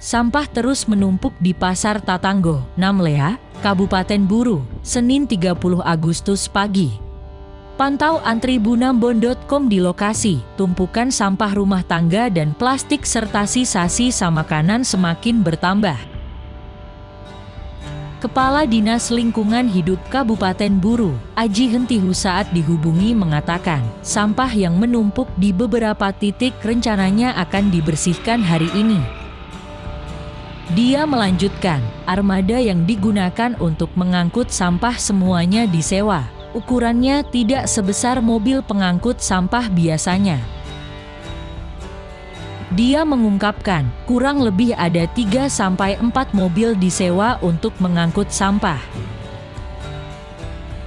Sampah terus menumpuk di Pasar Tatanggo, Namlea, Kabupaten Buru, Senin 30 Agustus pagi. Pantau antribunambon.com di lokasi, tumpukan sampah rumah tangga dan plastik serta sisa-sisa makanan semakin bertambah. Kepala Dinas Lingkungan Hidup Kabupaten Buru, Aji Hentihu saat dihubungi mengatakan, sampah yang menumpuk di beberapa titik rencananya akan dibersihkan hari ini. Dia melanjutkan, armada yang digunakan untuk mengangkut sampah semuanya disewa. Ukurannya tidak sebesar mobil pengangkut sampah biasanya. Dia mengungkapkan, kurang lebih ada 3-4 mobil disewa untuk mengangkut sampah.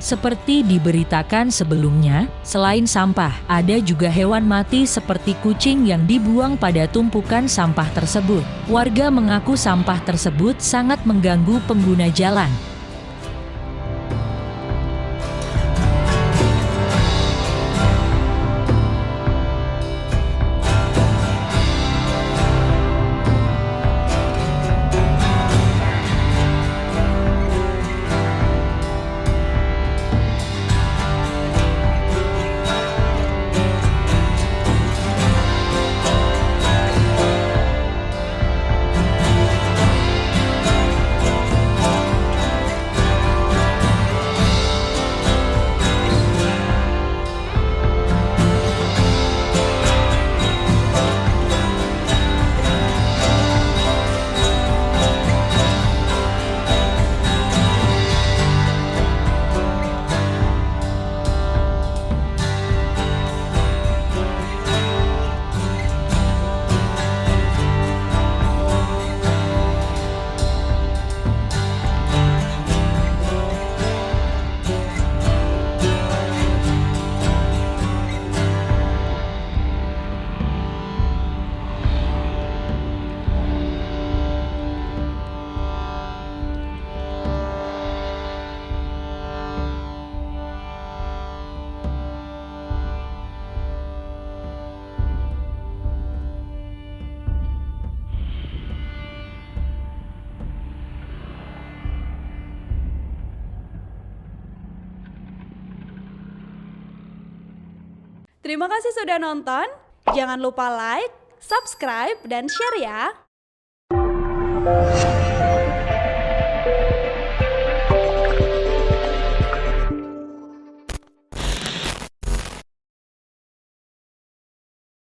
Seperti diberitakan sebelumnya, selain sampah, ada juga hewan mati seperti kucing yang dibuang pada tumpukan sampah tersebut. Warga mengaku sampah tersebut sangat mengganggu pengguna jalan. Terima kasih sudah nonton. Jangan lupa like, subscribe, dan share ya.